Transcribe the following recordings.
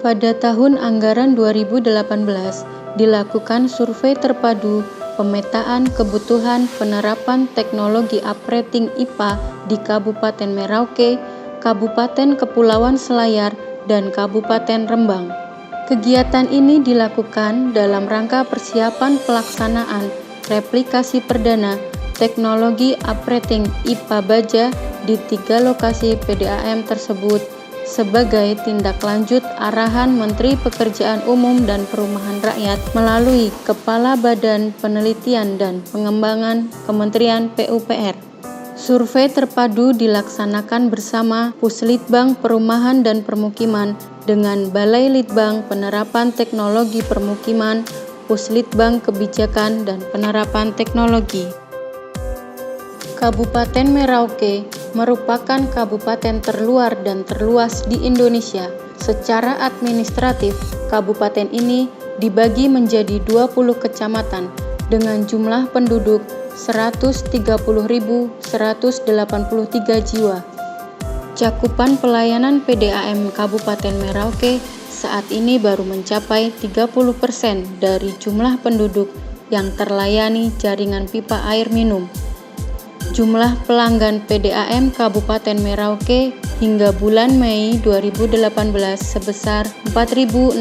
Pada tahun anggaran 2018, dilakukan survei terpadu pemetaan kebutuhan penerapan teknologi uprating IPA di Kabupaten Merauke, Kabupaten Kepulauan Selayar, dan Kabupaten Rembang. Kegiatan ini dilakukan dalam rangka persiapan pelaksanaan replikasi perdana teknologi uprating IPA Baja di 3 lokasi PDAM tersebut sebagai tindak lanjut arahan Menteri Pekerjaan Umum dan Perumahan Rakyat melalui Kepala Badan Penelitian dan Pengembangan Kementerian PUPR. Survei terpadu dilaksanakan bersama Puslitbang Perumahan dan Permukiman dengan Balai Litbang Penerapan Teknologi Permukiman, Puslitbang Kebijakan dan Penerapan Teknologi. Kabupaten Merauke merupakan kabupaten terluar dan terluas di Indonesia. Secara administratif, kabupaten ini dibagi menjadi 20 kecamatan dengan jumlah penduduk 130.183 jiwa. Cakupan pelayanan PDAM Kabupaten Merauke saat ini baru mencapai 30% dari jumlah penduduk yang terlayani jaringan pipa air minum. Jumlah pelanggan PDAM Kabupaten Merauke hingga bulan Mei 2018 sebesar 4.644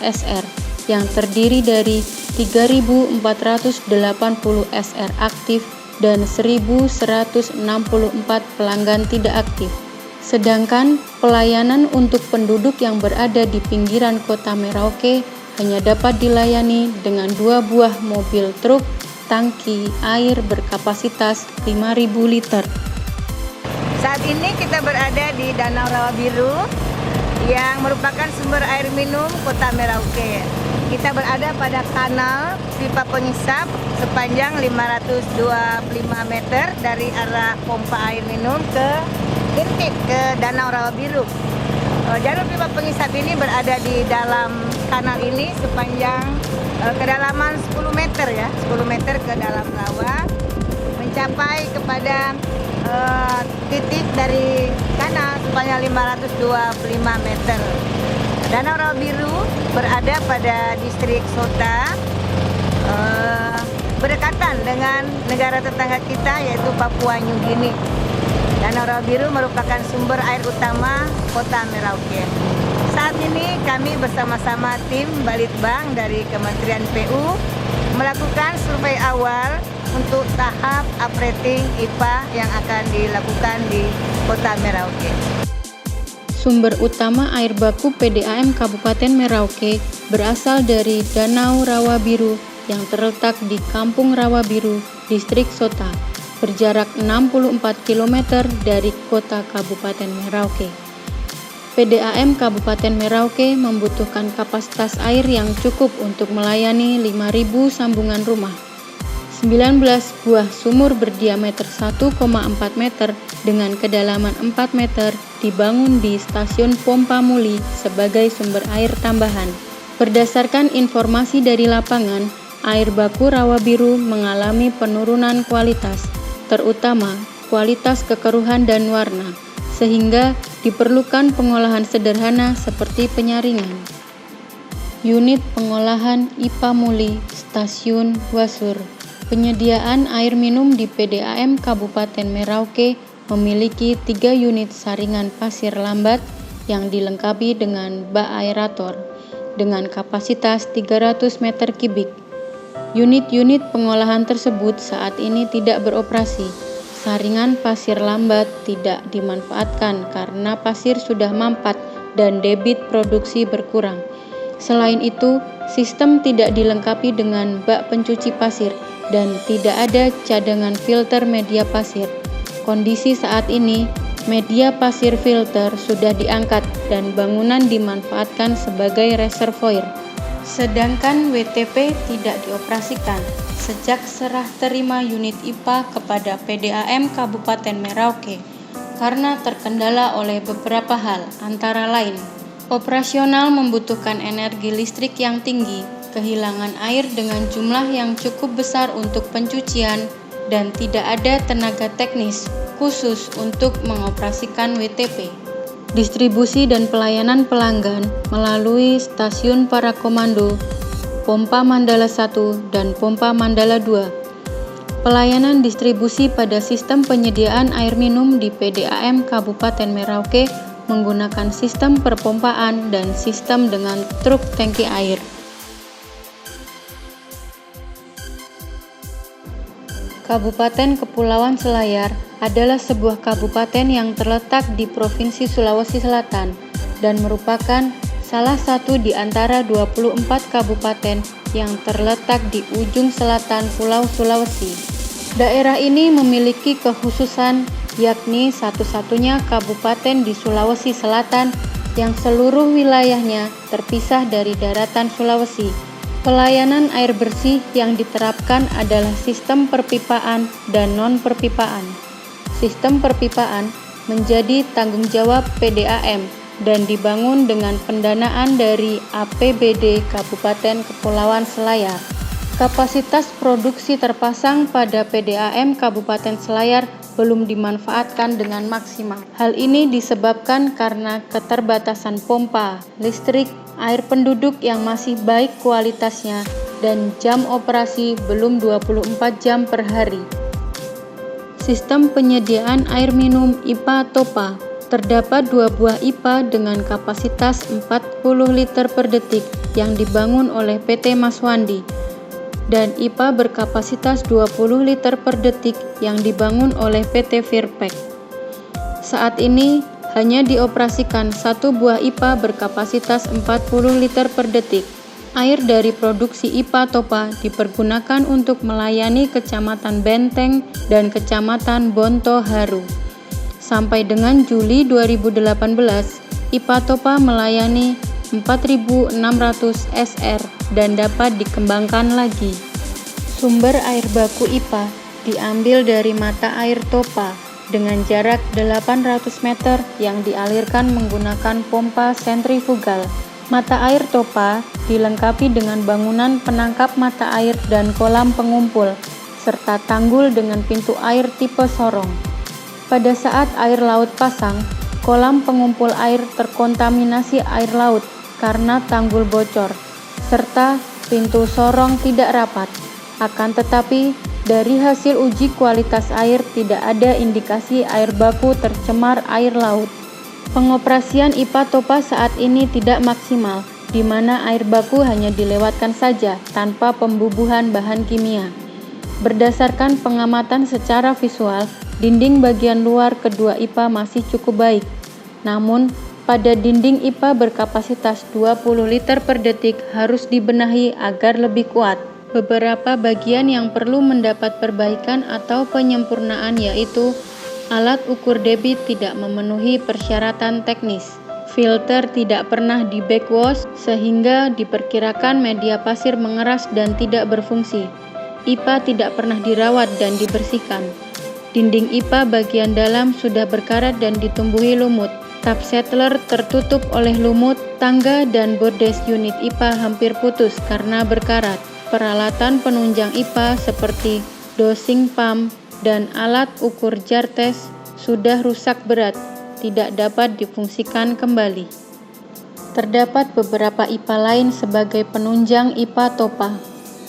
SR yang terdiri dari 3.480 SR aktif dan 1.164 pelanggan tidak aktif. Sedangkan pelayanan untuk penduduk yang berada di pinggiran kota Merauke hanya dapat dilayani dengan 2 buah mobil truk tangki air berkapasitas 5.000 liter. Saat ini kita berada di Danau Rawa Biru yang merupakan sumber air minum kota Merauke. Kita berada pada kanal pipa pengisap sepanjang 525 meter dari arah pompa air minum ke intake ke Danau Rawa Biru. Jalur pipa pengisap ini berada di dalam kanal ini sepanjang kedalaman 10 meter ya, 10 meter ke dalam rawa, mencapai kepada titik dari kanal sepanjang 525 meter. Danau Rawa Biru berada pada distrik Sota, berdekatan dengan negara tetangga kita yaitu Papua New Guinea. Danau Rawa Biru merupakan sumber air utama kota Merauke. Saat ini kami bersama-sama tim Balitbang dari Kementerian PU melakukan survei awal untuk tahap uprating IPA yang akan dilakukan di Kota Merauke. Sumber utama air baku PDAM Kabupaten Merauke berasal dari Danau Rawa Biru yang terletak di Kampung Rawa Biru, Distrik Sota, berjarak 64 km dari kota Kabupaten Merauke. PDAM Kabupaten Merauke membutuhkan kapasitas air yang cukup untuk melayani 5.000 sambungan rumah. 19 buah sumur berdiameter 1,4 meter dengan kedalaman 4 meter dibangun di stasiun pompa Muli sebagai sumber air tambahan. Berdasarkan informasi dari lapangan, air baku Rawa Biru mengalami penurunan kualitas, terutama kualitas kekeruhan dan warna, sehingga diperlukan pengolahan sederhana seperti penyaringan. Unit pengolahan IPA Muli, Stasiun Wasur. Penyediaan air minum di PDAM Kabupaten Merauke memiliki 3 unit saringan pasir lambat yang dilengkapi dengan bak aerator dengan kapasitas 300 meter kubik. Unit-unit pengolahan tersebut saat ini tidak beroperasi. Saringan pasir lambat tidak dimanfaatkan karena pasir sudah mampat dan debit produksi berkurang. Selain itu, sistem tidak dilengkapi dengan bak pencuci pasir dan tidak ada cadangan filter media pasir. Kondisi saat ini, media pasir filter sudah diangkat dan bangunan dimanfaatkan sebagai reservoir. Sedangkan WTP tidak dioperasikan sejak serah terima unit IPA kepada PDAM Kabupaten Merauke karena terkendala oleh beberapa hal, antara lain operasional membutuhkan energi listrik yang tinggi, kehilangan air dengan jumlah yang cukup besar untuk pencucian, dan tidak ada tenaga teknis khusus untuk mengoperasikan WTP. distribusi dan pelayanan pelanggan melalui stasiun para komando, pompa Mandala 1 dan pompa Mandala 2. Pelayanan distribusi pada sistem penyediaan air minum di PDAM Kabupaten Merauke menggunakan sistem perpompaan dan sistem dengan truk tangki air. Kabupaten Kepulauan Selayar adalah sebuah kabupaten yang terletak di Provinsi Sulawesi Selatan dan merupakan salah satu di antara 24 kabupaten yang terletak di ujung selatan Pulau Sulawesi. Daerah ini memiliki kekhususan, yakni satu-satunya kabupaten di Sulawesi Selatan yang seluruh wilayahnya terpisah dari daratan Sulawesi. Pelayanan air bersih yang diterapkan adalah sistem perpipaan dan non-perpipaan. Sistem perpipaan menjadi tanggung jawab PDAM dan dibangun dengan pendanaan dari APBD Kabupaten Kepulauan Selayar. Kapasitas produksi terpasang pada PDAM Kabupaten Selayar belum dimanfaatkan dengan maksimal. Hal ini disebabkan karena keterbatasan pompa, listrik, air penduduk yang masih baik kualitasnya, dan jam operasi belum 24 jam per hari. Sistem penyediaan air minum IPA TOPA. Terdapat 2 buah IPA dengan kapasitas 40 liter per detik yang dibangun oleh PT Maswandi, dan IPA berkapasitas 20 liter per detik yang dibangun oleh PT Virpek. Saat ini hanya dioperasikan 1 buah IPA berkapasitas 40 liter per detik. Air dari produksi IPA TOPA dipergunakan untuk melayani Kecamatan Benteng dan Kecamatan Bonto Haru. Sampai dengan Juli 2018, IPA TOPA melayani 4.600 SR dan dapat dikembangkan lagi. Sumber air baku IPA diambil dari mata air TOPA dengan jarak 800 meter yang dialirkan menggunakan pompa sentrifugal. Mata air TOPA dilengkapi dengan bangunan penangkap mata air dan kolam pengumpul, serta tanggul dengan pintu air tipe sorong. Pada saat air laut pasang, kolam pengumpul air terkontaminasi air laut karena tanggul bocor, serta pintu sorong tidak rapat. Akan tetapi, dari hasil uji kualitas air tidak ada indikasi air baku tercemar air laut. Pengoperasian IPA TOPA saat ini tidak maksimal, di mana air baku hanya dilewatkan saja tanpa pembubuhan bahan kimia. Berdasarkan pengamatan secara visual, dinding bagian luar kedua IPA masih cukup baik. Namun, pada dinding IPA berkapasitas 20 liter per detik harus dibenahi agar lebih kuat. Beberapa bagian yang perlu mendapat perbaikan atau penyempurnaan yaitu alat ukur debit tidak memenuhi persyaratan teknis, filter tidak pernah di backwash sehingga diperkirakan media pasir mengeras dan tidak berfungsi, IPA tidak pernah dirawat dan dibersihkan, dinding IPA bagian dalam sudah berkarat dan ditumbuhi lumut, tap settler tertutup oleh lumut, tangga dan bordes unit IPA hampir putus karena berkarat. Peralatan penunjang IPA seperti dosing pump dan alat ukur jar tes sudah rusak berat, tidak dapat difungsikan kembali. Terdapat beberapa IPA lain sebagai penunjang IPA TOPA.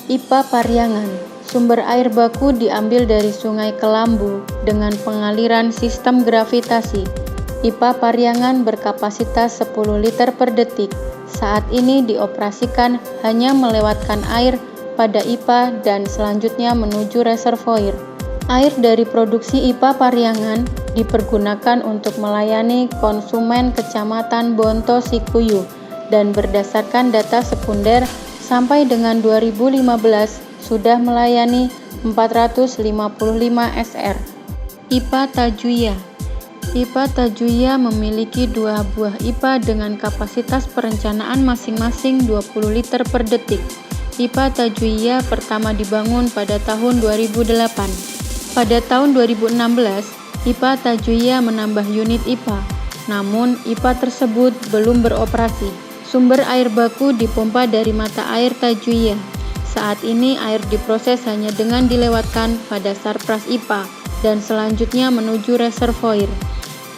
IPA Pariangan, sumber air baku diambil dari Sungai Kelambu dengan pengaliran sistem gravitasi. IPA Pariangan berkapasitas 10 liter per detik. Saat ini dioperasikan hanya melewatkan air pada IPA dan selanjutnya menuju reservoir. Air dari produksi IPA Pariangan dipergunakan untuk melayani konsumen Kecamatan Bonto Sikuyu dan berdasarkan data sekunder sampai dengan 2015 sudah melayani 455 SR. IPA Tajuya. IPA Tajuya memiliki 2 buah IPA dengan kapasitas perencanaan masing-masing 20 liter per detik. IPA Tajuya pertama dibangun pada tahun 2008. Pada tahun 2016, IPA Tajuya menambah unit IPA, namun IPA tersebut belum beroperasi. Sumber air baku dipompa dari mata air Tajuya. Saat ini air diproses hanya dengan dilewatkan pada sarpras IPA dan selanjutnya menuju reservoir.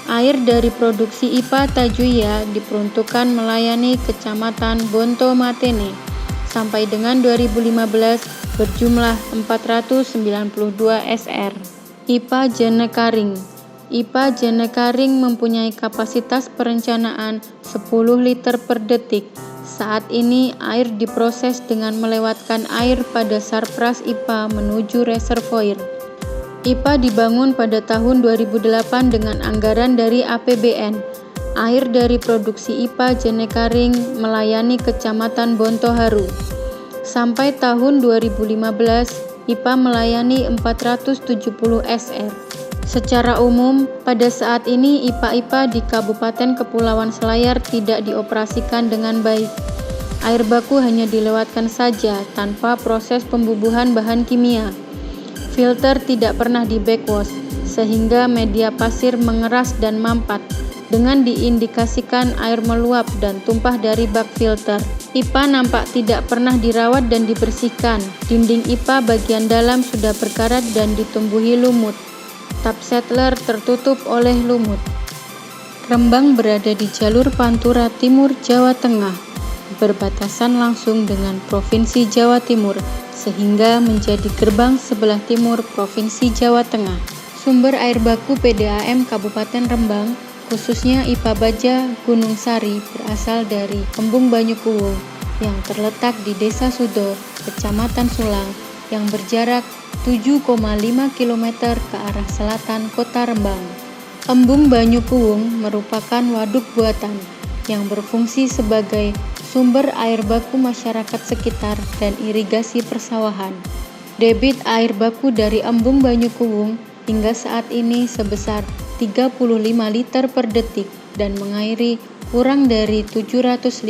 Air dari produksi IPA Tajuya diperuntukkan melayani Kecamatan Bonto Matene sampai dengan 2015 berjumlah 492 SR. IPA Janekaring. IPA Janekaring mempunyai kapasitas perencanaan 10 liter per detik. Saat ini air diproses dengan melewatkan air pada sarpras IPA menuju reservoir. IPA dibangun pada tahun 2008 dengan anggaran dari APBN. Air dari produksi IPA Janekaring melayani Kecamatan Bontoharu. Sampai tahun 2015, IPA melayani 470 SR. Secara umum, pada saat ini IPA-IPA di Kabupaten Kepulauan Selayar tidak dioperasikan dengan baik. Air baku hanya dilewatkan saja tanpa proses pembubuhan bahan kimia. Filter tidak pernah di backwash, sehingga media pasir mengeras dan mampat. Dengan diindikasikan air meluap dan tumpah dari bak filter. IPA nampak tidak pernah dirawat dan dibersihkan. Dinding IPA bagian dalam sudah berkarat dan ditumbuhi lumut. Tap settler tertutup oleh lumut. Rembang berada di jalur Pantura Timur, Jawa Tengah, berbatasan langsung dengan Provinsi Jawa Timur, sehingga menjadi gerbang sebelah timur Provinsi Jawa Tengah. Sumber air baku PDAM Kabupaten Rembang, khususnya IPA Baja Gunung Sari, berasal dari Embung Banyukuwung yang terletak di Desa Sudo, Kecamatan Sulang, yang berjarak 7,5 km ke arah selatan Kota Rembang. Embung Banyukuwung merupakan waduk buatan yang berfungsi sebagai sumber air baku masyarakat sekitar dan irigasi persawahan. Debit air baku dari Embung Banyukuwung hingga saat ini sebesar 35 liter per detik dan mengairi kurang dari 750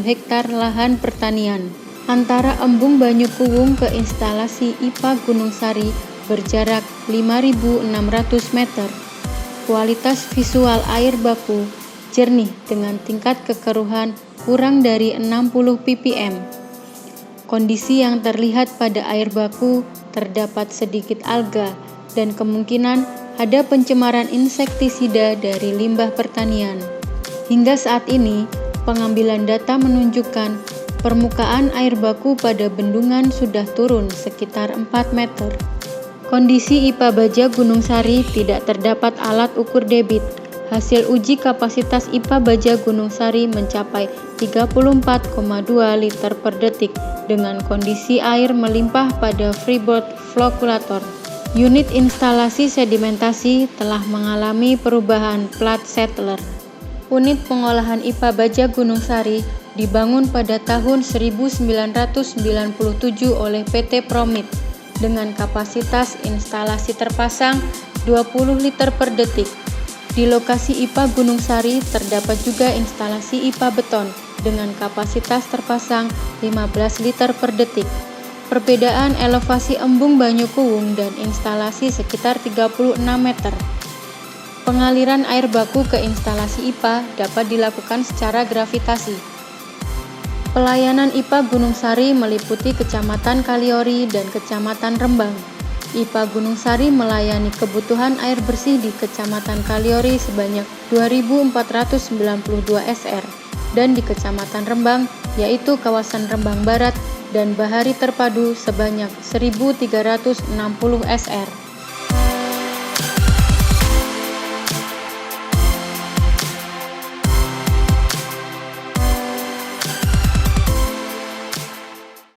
hektar lahan pertanian. Antara Embung Banyukuwung ke instalasi IPA Gunung Sari berjarak 5.600 meter. Kualitas visual air baku jernih dengan tingkat kekeruhan kurang dari 60 ppm. Kondisi yang terlihat pada air baku terdapat sedikit alga dan kemungkinan ada pencemaran insektisida dari limbah pertanian. Hingga saat ini, pengambilan data menunjukkan permukaan air baku pada bendungan sudah turun sekitar 4 meter. Kondisi IPA Baja Gunung Sari tidak terdapat alat ukur debit. Hasil uji kapasitas IPA Baja Gunung Sari mencapai 34,2 liter per detik dengan kondisi air melimpah pada freeboard floculator. Unit instalasi sedimentasi telah mengalami perubahan plat settler. Unit pengolahan IPA Baja Gunung Sari dibangun pada tahun 1997 oleh PT Promit dengan kapasitas instalasi terpasang 20 liter per detik. Di lokasi IPA Gunung Sari terdapat juga instalasi IPA beton dengan kapasitas terpasang 15 liter per detik. Perbedaan elevasi Embung Banyukuwung dan instalasi sekitar 36 meter. Pengaliran air baku ke instalasi IPA dapat dilakukan secara gravitasi. Pelayanan IPA Gunung Sari meliputi Kecamatan Kaliori dan Kecamatan Rembang. IPA Gunung Sari melayani kebutuhan air bersih di Kecamatan Kaliori sebanyak 2.492 SR dan di Kecamatan Rembang, yaitu kawasan Rembang Barat dan Bahari Terpadu sebanyak 1.360 SR.